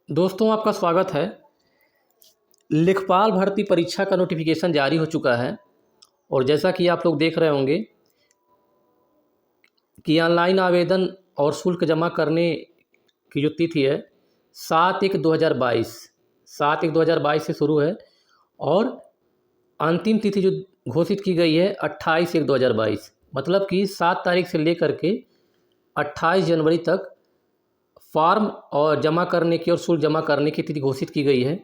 दोस्तों, आपका स्वागत है। लेखपाल भर्ती परीक्षा का नोटिफिकेशन जारी हो चुका है और जैसा कि आप लोग देख रहे होंगे कि ऑनलाइन आवेदन और शुल्क जमा करने की जो तिथि है 7/1/2022 7/1/2022 से शुरू है और अंतिम तिथि जो घोषित की गई है 28/1/2022, मतलब कि 7 तारीख से लेकर के 28 जनवरी तक फॉर्म और जमा करने की और शुल्क जमा करने की तिथि घोषित की गई है।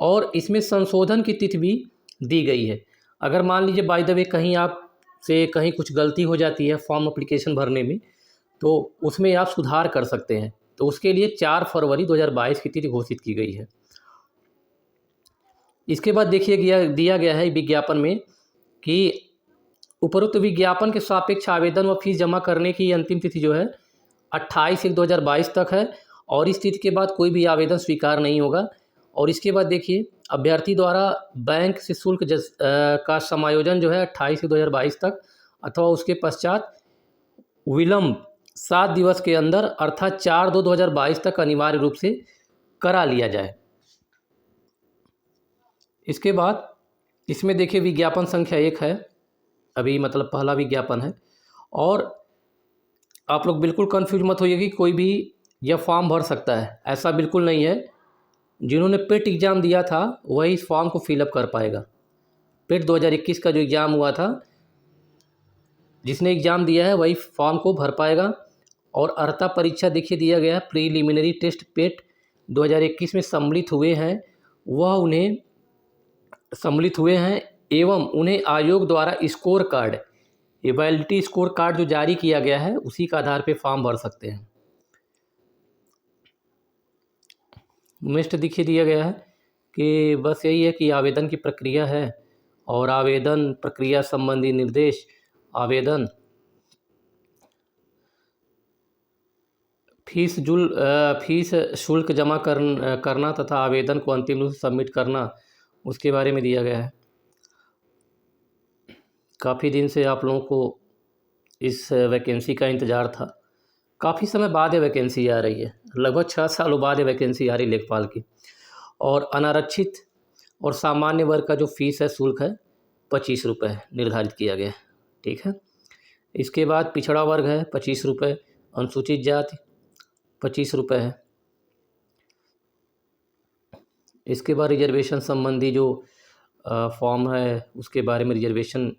और इसमें संशोधन की तिथि भी दी गई है। अगर मान लीजिए बाय द वे कहीं आप से कहीं कुछ गलती हो जाती है फॉर्म एप्लीकेशन भरने में, तो उसमें आप सुधार कर सकते हैं। तो उसके लिए 4 फरवरी 2022 की तिथि घोषित की गई है। इसके बाद देखिए दिया गया है विज्ञापन में कि उपरोक्त विज्ञापन के सापेक्ष आवेदन व फीस जमा करने की अंतिम तिथि जो है 28/1/2022 तक है और इस तिथि के बाद कोई भी आवेदन स्वीकार नहीं होगा। और इसके बाद देखिए अभ्यर्थी द्वारा बैंक से शुल्क का समायोजन जो है 28/1/2022 तक अथवा उसके पश्चात विलंब 7 दिवस के अंदर अर्थात 4/2/2022 तक अनिवार्य रूप से करा लिया जाए। इसके बाद इसमें देखिए विज्ञापन संख्या 1 है, अभी मतलब पहला विज्ञापन है। और आप लोग बिल्कुल कन्फ्यूज मत होइए कि कोई भी यह फॉर्म भर सकता है, ऐसा बिल्कुल नहीं है। जिन्होंने पेट एग्ज़ाम दिया था वही इस फॉर्म को फिलअप कर पाएगा। पेट 2021 का जो एग्ज़ाम हुआ था, जिसने एग्ज़ाम दिया है वही फॉर्म को भर पाएगा। और अर्हता परीक्षा देखिए दिया गया है, प्रीलिमिनरी टेस्ट पेट 2021 में सम्मिलित हुए हैं एवं उन्हें आयोग द्वारा score card, ability score card जो जारी किया गया है उसी के आधार पर फॉर्म भर सकते हैं। नेक्स्ट देखिए दिया गया है कि बस यही है कि आवेदन की प्रक्रिया है और आवेदन प्रक्रिया संबंधी निर्देश, आवेदन फीस शुल्क जमा करना तथा आवेदन को अंतिम रूप से सबमिट करना, उसके बारे में दिया गया है। काफ़ी दिन से आप लोगों को इस वैकेंसी का इंतज़ार था, काफ़ी समय बाद ये वैकेंसी आ रही है, लगभग 6 सालों बाद ये वैकेंसी आ रही लेखपाल की। और अनारक्षित और सामान्य वर्ग का जो फीस है शुल्क है 25 रुपये निर्धारित किया गया है, ठीक है। इसके बाद पिछड़ा वर्ग है 25 रुपये, अनुसूचित जाति 25 रुपये है। इसके बाद रिजर्वेशन संबंधी जो फॉर्म है उसके बारे में, रिजर्वेशन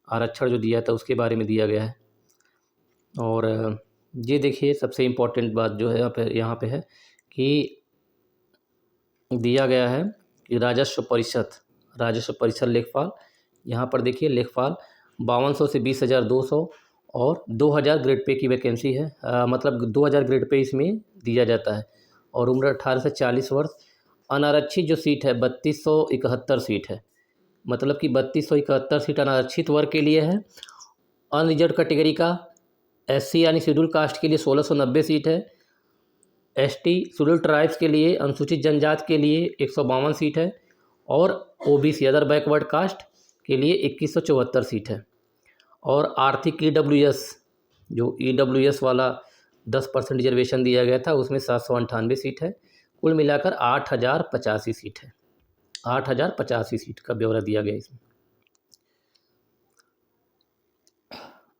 आरक्षण जो दिया था उसके बारे में दिया गया है। और ये देखिए सबसे इम्पोर्टेंट बात जो है यहाँ पे है कि दिया गया है कि राजस्व परिषद लेखपाल, यहाँ पर देखिए लेखपाल 5200 से 20,200 और 2000 ग्रेड पे की वैकेंसी है, मतलब 2000 ग्रेड पे इसमें दिया जाता है। और उम्र 18 से 40 वर्ष। अनारक्षित जो सीट है 3271 सीट है, मतलब कि 3271 सीट अनारक्षित वर्ग के लिए है। अनरिजर्व कैटेगरी का SC यानी शेड्यूल कास्ट के लिए 1690 सीट है। ST शेड्यूल ट्राइब्स के लिए, अनुसूचित जनजाति के लिए 152 सीट है। और OBC अदर बैकवर्ड कास्ट के लिए 2174 सीट है। और आर्थिक EWS जो EWS वाला 10% रिजर्वेशन दिया गया था उसमें 798 सीट है। कुल मिलाकर 8085 सीट है, 8085 सीट का ब्यौरा दिया गया इसमें।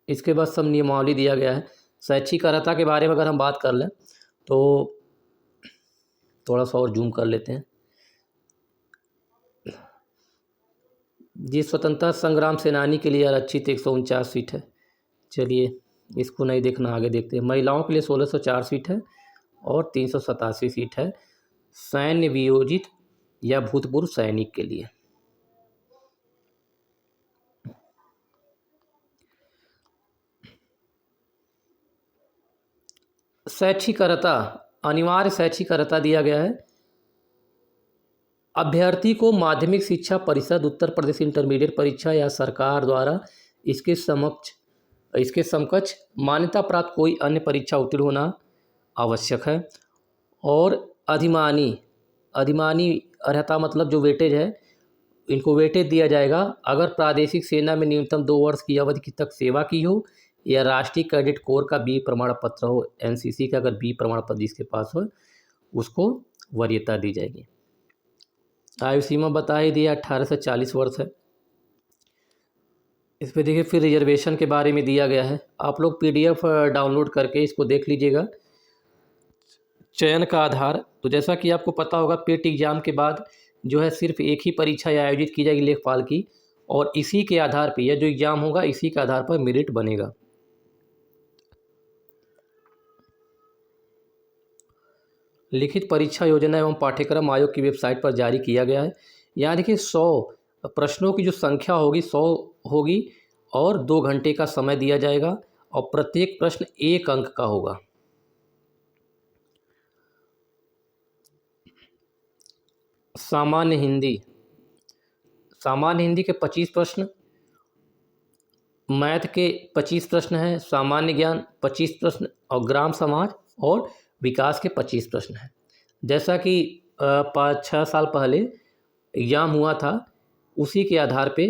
इसके बाद सब नियमावली दिया गया है। शैक्षिक अर्हता के बारे में अगर हम बात कर लें तो थोड़ा सा और जूम कर लेते हैं। जी, स्वतंत्रता संग्राम सेनानी के लिए आरक्षित 149 सीट है। चलिए इसको नहीं देखना, आगे देखते हैं। महिलाओं के लिए 1604 सीट है और 387 सीट है सैन्य वियोजित या भूतपूर्व सैनिक के लिए। शैक्षिक अर्हता, अनिवार्य शैक्षिक अर्हता दिया गया है। अभ्यर्थी को माध्यमिक शिक्षा परिषद, उत्तर प्रदेश इंटरमीडिएट परीक्षा या सरकार द्वारा इसके समकक्ष मान्यता प्राप्त कोई अन्य परीक्षा उत्तीर्ण होना आवश्यक है। और अधिमानी अर्हता मतलब जो वेटेज है, इनको वेटेज दिया जाएगा अगर प्रादेशिक सेना में न्यूनतम 2 वर्ष की अवधि तक सेवा की हो या राष्ट्रीय कैडेट कोर का B प्रमाण पत्र हो, NCC का अगर B प्रमाण पत्र जिसके पास हो उसको वरीयता दी जाएगी। आयु सीमा बता ही दिया, 18 से 40 वर्ष है। इस पे देखिए फिर रिजर्वेशन के बारे में दिया गया है। आप लोग PDF डाउनलोड करके इसको देख लीजिएगा। चयन का आधार, तो जैसा कि आपको पता होगा पेट एग्जाम के बाद जो है सिर्फ एक ही परीक्षा आयोजित की जाएगी लेखपाल की, और इसी के आधार पर यह जो एग्ज़ाम होगा इसी के आधार पर मेरिट बनेगा। लिखित परीक्षा योजना एवं पाठ्यक्रम आयोग की वेबसाइट पर जारी किया गया है। यहाँ देखिए 100 प्रश्नों की जो संख्या होगी 100 होगी और 2 घंटे का समय दिया जाएगा और प्रत्येक प्रश्न 1 अंक का होगा। सामान्य हिंदी के 25 प्रश्न, मैथ के 25 प्रश्न हैं, सामान्य ज्ञान 25 प्रश्न और ग्राम समाज और विकास के 25 प्रश्न हैं। जैसा कि 5-6 साल पहले एग्ज़ाम हुआ था उसी के आधार पे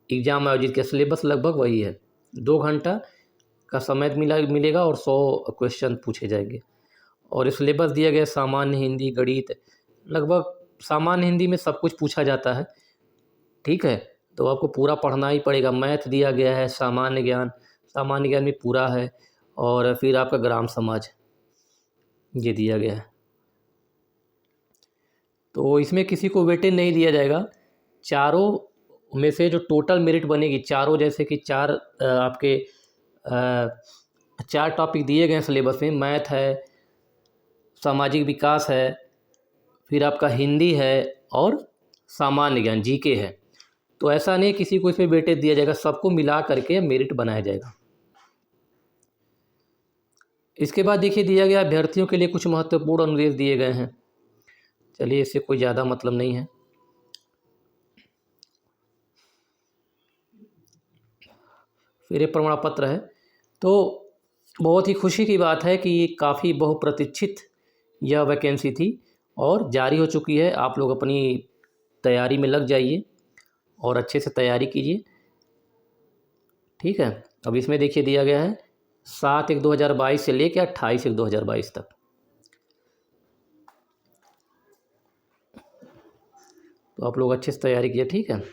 एग्ज़ाम आयोजित किया। सिलेबस लगभग वही है, 2 घंटा का समय मिलेगा और 100 क्वेश्चन पूछे जाएंगे। और सिलेबस दिया गया सामान्य हिंदी, गणित, लगभग सामान्य हिंदी में सब कुछ पूछा जाता है, ठीक है, तो आपको पूरा पढ़ना ही पड़ेगा। मैथ दिया गया है, सामान्य ज्ञान में पूरा है, और फिर आपका ग्राम समाज ये दिया गया है। तो इसमें किसी को वेटेज नहीं दिया जाएगा। चारों में से जो टोटल मेरिट बनेगी, चारों जैसे कि आपके 4 टॉपिक दिए गए हैं सिलेबस में, मैथ है, सामाजिक विकास है, फिर आपका हिंदी है और सामान्य ज्ञान GK है। तो ऐसा नहीं किसी को इसमें वेटेज दिया जाएगा, सबको मिला करके मेरिट बनाया जाएगा। इसके बाद देखिए दिया गया अभ्यर्थियों के लिए कुछ महत्वपूर्ण अनुदेश दिए गए हैं। चलिए, इससे कोई ज़्यादा मतलब नहीं है। फिर ये प्रमाण पत्र है, तो बहुत ही खुशी की बात है कि ये काफ़ी बहुप्रतीक्षित यह वैकेंसी थी और जारी हो चुकी है। आप लोग अपनी तैयारी में लग जाइए और अच्छे से तैयारी कीजिए, ठीक है। अब इसमें देखिए दिया गया है 7/1/2022 से लेकर 28/1/2022 तक। तो आप लोग अच्छे से तैयारी कीजिए, ठीक है।